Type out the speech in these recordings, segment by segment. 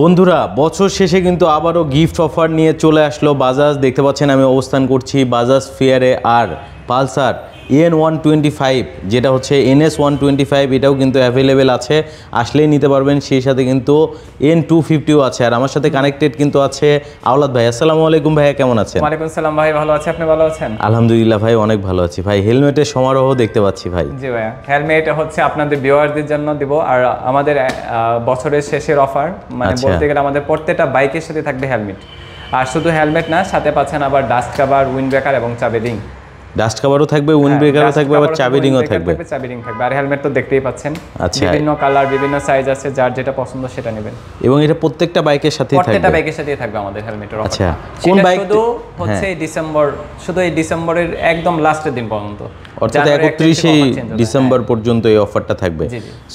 বন্ধুরা বছর শেষে কিন্তু আবারও গিফট অফার নিয়ে চলে আসলো বাজাজ। দেখতে পাচ্ছেন আমি অবস্থান করছি বাজাজ ফেয়ারে। আর পালসার EN125 যেটা হচ্ছে NS125 এটাও কিন্তু অ্যাভেলেবেল আছে, আসলেই নিতে পারবেন। সেই সাথে কিন্তু N250ও আছে। আর আমার সাথে কানেক্টেড কিন্তু আছে আওলাদ ভাই। আসসালামু আলাইকুম ভাইয়া, কেমন আছেন? ওয়ালাইকুম আসসালাম ভাই, ভালো আছি, আপনি ভালো আছেন? আলহামদুলিল্লাহ ভাই, অনেক ভালো আছি ভাই। হেলমেটের সমারোহ দেখতে পাচ্ছি ভাই। জি ভাইয়া, হেলমেট হচ্ছে আপনাদের ভিউয়ারদের জন্য দিব। আর আমাদের বছরের শেষের অফার, মানে বলতে গেলে আমাদের প্রত্যেকটা বাইকের সাথে থাকবে হেলমেট। আর শুধু হেলমেট না, সাথে পাচ্ছেন আবার ডাস্ট কভার, উইন্ড ব্রেকার এবং চাবি রিং। ডাস্ট কভারও থাকবে, উইন্ড ব্রেকারও থাকবে, আবার চাবি রিংও থাকবে। চাবি রিং থাকবে। আর হেলমেট তো দেখতেই পাচ্ছেন, আচ্ছা, বিভিন্ন কালার, বিভিন্ন সাইজ আছে, যার যেটা পছন্দ সেটা নেবেন। এবং এটা প্রত্যেকটা বাইকের সাথেই থাকবে। প্রত্যেকটা বাইকের সাথেই থাকবে আমাদের হেলমেটের অফার। আচ্ছা, কোন বাইক? শুধু হচ্ছে ডিসেম্বর, শুধু এই ডিসেম্বরের একদম লাস্টের দিন পর্যন্ত, অর্থাৎ 31শে ডিসেম্বর পর্যন্ত এই অফারটা থাকবে।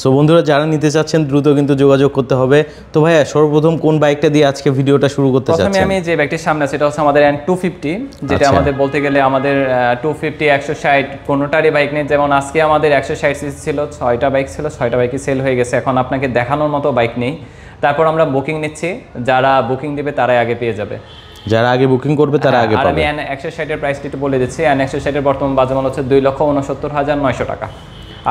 সো বন্ধুরা, যারা নিতে চাচ্ছেন দ্রুত কিন্তু যোগাযোগ করতে হবে। তো ভাইয়া, সর্বপ্রথম কোন বাইকটা দিয়ে আজকে ভিডিওটা শুরু করতে চাচ্ছেন? প্রথমে আমি যে বাইকটির সামনে আছে এটা হচ্ছে আমাদের N250, যেটা আমাদের বলতে গেলে আমাদের 250, 160 কোনোটারই বাইক নেই। যেমন আজকে আমাদের 160 সিসি ছিল, 6টা বাইক ছিল, 6টা বাইকই সেল হয়ে গেছে। এখন আপনাকে দেখানোর মতো বাইক নেই। তারপর আমরা বুকিং নিচ্ছি, যারা বুকিং দিবে তারাই আগে পেয়ে যাবে। যারা আগে বুকিং করবে তারা আগে পাবে। আর আমি N160 এর প্রাইসটা একটু বলে দিচ্ছি। N160 এর বর্তমান বাজার মূল্য হচ্ছে 2,69,900 টাকা।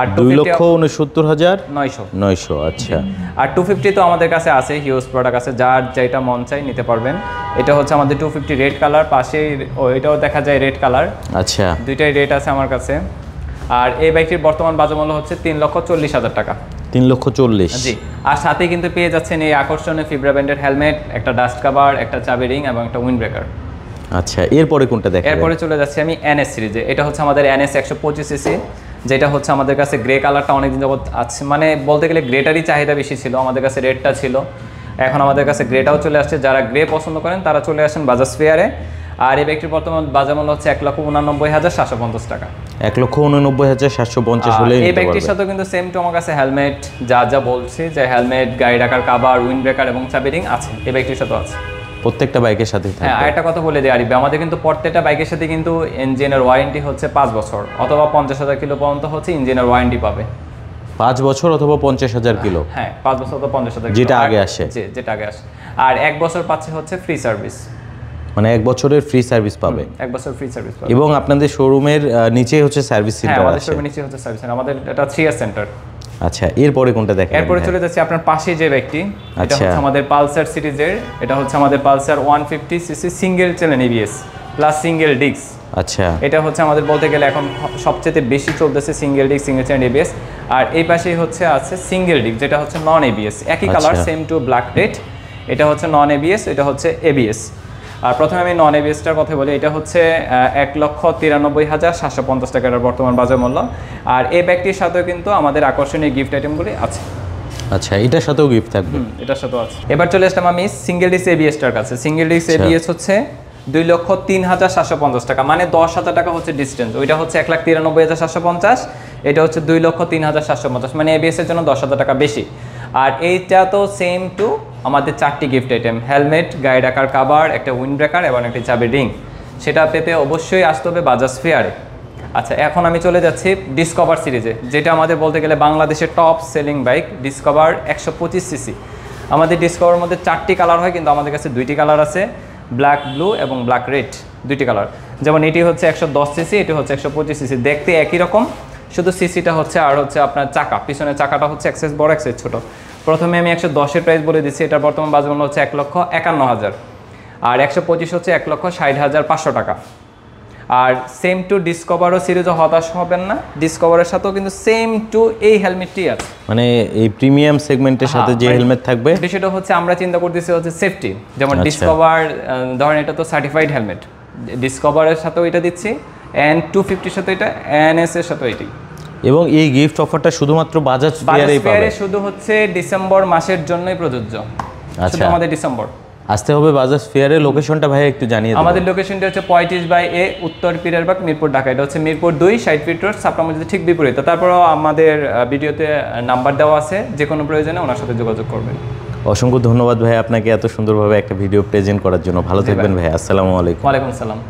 আর 2,69,900। আচ্ছা। আর 250 তো আমাদের কাছে আছে, হিউজ প্রোডাক্ট আছে, যার যেটা মন চাই নিতে পারবেন। এটা হচ্ছে আমাদের 250 রেড কালার, পাশে এটাও দেখা যায় রেড কালার। আচ্ছা, দুইটাই রেড আছে আমার কাছে। আর এই বাইকটির বর্তমান বাজার মূল্য হচ্ছে 3,40,000 টাকা। 3,40,000। জি। আর সাথে কিন্তু পেয়ে যাচ্ছেন এই আকর্ষণীয় ফিব্রা ব্র্যান্ডের হেলমেট, একটা ডাস্ট কভার, একটা চাবি রিং এবং একটা উইন্ড ব্রেকার। আচ্ছা, এরপরে কোনটা দেখাবো? এরপরে চলে যাচ্ছি আমি NS সিরিজে। এটা হচ্ছে আমাদের NS 125 সিসি, যেটা হচ্ছে আমাদের কাছে গ্রে কালারটা অনেকদিন যাবত আছে, মানে বলতে গেলে গ্রেটারই চাহিদা বেশি ছিল। আমাদের কাছে রেডটা ছিল, এখন আমাদের কাছে গ্রেটাও চলে আসছে। যারা গ্রে পছন্দ করেন তারা চলে আসেন বাজাজ ফেয়ারে। আর এই বাইকটির বর্তমান বাজার মূল্য হচ্ছে 1,89,750 টাকা। 1,89,750 হলে এই বাইকটির সাথে কিন্তু সেম টু আমার কাছে হেলমেট যা বলছি, যে হেলমেট, গাড়ি রাখার কভার, উইন্ড ব্রেকার এবং চাবি রিং আছে, এই বাইকটির সাথে আছে। প্রত্যেকটা বাইকের সাথে থাকে। হ্যাঁ, আরেকটা কথা বলে দিই আরিফ, আমাদের কিন্তু প্রত্যেকটা বাইকের সাথে কিন্তু ইঞ্জিনের ওয়ারেন্টি হচ্ছে 5 বছর অথবা 50,000 কিলো পর্যন্ত হচ্ছে ইঞ্জিনের ওয়ারেন্টি পাবে। 5 বছর অথবা 50,000 কিলো? হ্যাঁ, 5 বছর অথবা 50,000 যেটা আগে আসে। যেটা আগে আসে। আর 1 বছর পাচ্ছে হচ্ছে ফ্রি সার্ভিস, মানে 1 বছরের ফ্রি সার্ভিস পাবে। 1 বছর ফ্রি সার্ভিস পাবে। এবং আপনাদের শোরুমের নিচেই হচ্ছে সার্ভিস সেন্টার আছে? হ্যাঁ, আমাদের শোরুমের নিচে হচ্ছে সার্ভিস সেন্টার, আমাদের এটা 3 ইয়ার সেন্টার। আচ্ছা, এরপরে কোনটা দেখেন? এরপরে চলে যাচ্ছে আপনার পাশে যে বাইকটি, এটা হচ্ছে আমাদের পালসার সিরিজের। এটা হচ্ছে আমাদের Pulsar 150 CC single channel ABS plus single disc. আচ্ছা, এটা হচ্ছে আমাদের বলতে গেলে এখন সবচেয়ে বেশি চলতেছে single disc, single channel ABS। আর এই পাশেই হচ্ছে আছে সিঙ্গেল ডিস্ক, যেটা হচ্ছে নন ABS, একই colour, same to black red. এটা হচ্ছে নন ABS, এটা হচ্ছে ABS। আর প্রথমে আমি নন ABSটার কথা বলি। এটা হচ্ছে 1,93,750 টাকার বর্তমান বাজার মূল্য। আর এই ব্যাগটির সাথেও কিন্তু আমাদের আকর্ষণীয় গিফট আইটেমগুলি আছে। আচ্ছা, এটার সাথেও গিফট থাকবে? এটার সাথেও আছে। এবার চলে আসলাম আমি সিঙ্গেল ডিস্ক ABSটার কাছে। সিঙ্গেল ডিস্ক ABS হচ্ছে 2,03,750 টাকা, মানে 10,000 টাকা হচ্ছে ডিস্টেন্স। ওইটা হচ্ছে 1,93,750, এটা হচ্ছে 2,03,750, মানে ABS এর জন্য 10,000 টাকা বেশি। আর এইটা তো সেম টু আমাদের 4টি গিফট আইটেম, হেলমেট, গাড়ি রাখার কভার, একটা উইন্ড ব্রেকার এবং একটা চাবি রিং। সেটা পেতে অবশ্যই আসতে হবে বাজাজ ফেয়ারে। আচ্ছা, এখন আমি চলে যাচ্ছি ডিসকভার সিরিজে, যেটা আমাদের বলতে গেলে বাংলাদেশের top selling bike, discover 125 CC. আমাদের ডিসকভারের মধ্যে 4টি কালার হয়, কিন্তু আমাদের কাছে 2টি কালার আছে, ব্ল্যাক ব্লু এবং ব্ল্যাক রেড, 2টি কালার। যেমন এটি হচ্ছে 110 সিসি, এটি হচ্ছে 125 সিসি। দেখতে একই রকম, শুধু সিসিটা হচ্ছে আর হচ্ছে আপনার চাকা, পিছনের চাকাটা হচ্ছে এক সাইজ বড়, এক সাইজ ছোট। প্রথমে আমি 110-এর প্রাইস বলে দিচ্ছি। এটার বর্তমান বাজার মূল্য হচ্ছে 1,51,000। আর 125 হচ্ছে 1,60,500 টাকা। আর সেম টু ডিসকভারও সিরিজও হতাশ হবেন না, ডিসকভারের সাথেও কিন্তু সেম টু এই হেলমেটটি আছে, মানে এই প্রিমিয়াম সেগমেন্টের সাথে যে হেলমেট থাকবে। সেটা হচ্ছে আমরা চিন্তা করতেছি হচ্ছে সেফটি। যেমন ডিসকভার ধরেন, এটা তো সার্টিফাইড হেলমেট, ডিসকভারের সাথেও এটা দিচ্ছি, N250-র সাথে এটা, NS এর সাথে এটি। এবং এই গিফট অফারটা শুধুমাত্র বাজাজ ফেয়ারেই পাবে? শুধু হচ্ছে ডিসেম্বর মাসের জন্যই প্রযোজ্য। আচ্ছা, আমাদের ডিসেম্বর আসতে হবে বাজাজ ফেয়ারে। লোকেশনটা ভাই একটু জানিয়ে দিন। আমাদের লোকেশনটা হচ্ছে 35/A, উত্তর পীরেরবাগ, মিরপুর, ঢাকা। এটা হচ্ছে মিরপুর 2, 60 ফিট রোড, ছাপড়া মসজিদের ঠিক বিপরীতে। তারপরেও আমাদের ভিডিওতে নাম্বার দেওয়া আছে, যে কোনো প্রয়োজনে ওনার সাথে যোগাযোগ করবেন। অসংখ্য ধন্যবাদ ভাই আপনাকে এত সুন্দরভাবে একটা ভিডিও প্রেজেন্ট করার জন্য। ভালো থাকবেন ভাই। আসসালামু আলাইকুম। ওয়ালাইকুম আসসালাম।